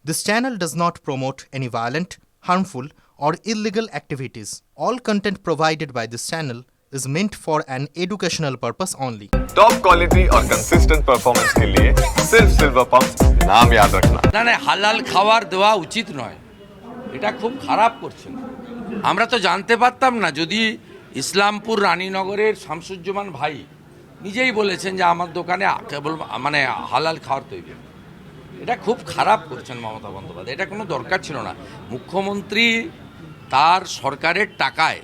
This channel does not promote any violent, harmful, or illegal activities. All content provided by this channel is meant for an educational purpose only. Top quality और consistent performance के लिए सिर्फ silver pump नाम याद रखना। না হালাল খাবার দেওয়া উচিত নয়, এটা খুব খারাপ করছেন। আমরা তো জানতে পারতাম না, যদি ইসলামপুর রানীনগরের শামসুজ্জামান ভাই নিজেই বলেছেন যে আমার দোকানে কেবল হালাল খাবার তৈরি, এটা খুব খারাপ করছেন মমতা বন্দ্যোপাধ্যায়। এটা কোনো দরকার ছিল না। মুখ্যমন্ত্রী তার সরকারের টাকায়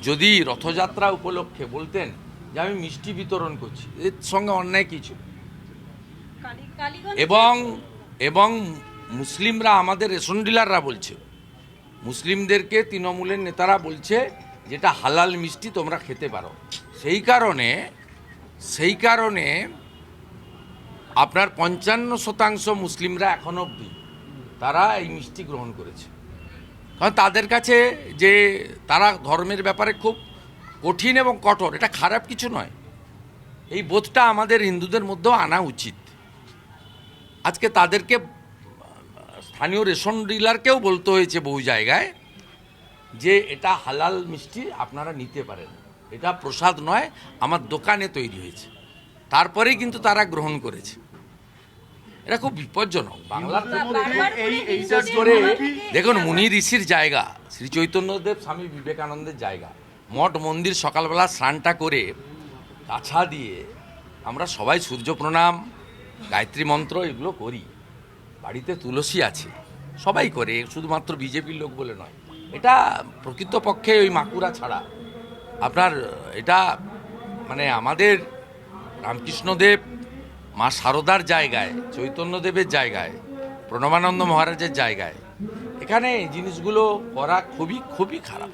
যদি রথযাত্রা উপলক্ষে বলতেন যে আমি মিষ্টি বিতরণ করছি, এর সঙ্গে অন্যায় কী ছিল? এবং মুসলিমরা, আমাদের রেশন ডিলাররা বলছে, মুসলিমদেরকে তৃণমূলের নেতারা বলছে যেটা হালাল মিষ্টি তোমরা খেতে পারো। সেই কারণে আপনার 55% মুসলিমরা এখন অবধি তারা এই মিষ্টি গ্রহণ করেছে। কারণ তাদের কাছে যে তারা ধর্মের ব্যাপারে খুব কঠিন এবং কঠোর, এটা খারাপ কিছু নয়। এই বোধটা আমাদের হিন্দুদের মধ্যেও আনা উচিত। আজকে তাদেরকে স্থানীয় রেশন ডিলারকেও বলতে হয়েছে বহু জায়গায় যে এটা হালাল মিষ্টি আপনারা নিতে পারেন, এটা প্রসাদ নয়, আমার দোকানে তৈরি হয়েছে। তারপরেই কিন্তু তারা গ্রহণ করেছে। এটা খুব বিপজ্জনক। বাংলার করে দেখুন, মুনি ঋষির জায়গা, শ্রী চৈতন্যদেব স্বামী বিবেকানন্দের জায়গা, মঠ মন্দির সকালবেলা স্নানটা করে কাছা দিয়ে আমরা সবাই সূর্য প্রণাম, গায়ত্রী মন্ত্র এগুলো করি। বাড়িতে তুলসী আছে, সবাই করে, শুধুমাত্র বিজেপির লোক বলে নয়। এটা প্রকৃতপক্ষে ওই মাকুরা ছাড়া আপনার এটা আমাদের রামকৃষ্ণদেব, মা শারদার জায়গায়, চৈতন্যদেবের জায়গায়, প্রণবানন্দ মহারাজের জায়গায়, এখানে এই জিনিসগুলো করা খুবই খুবই খারাপ।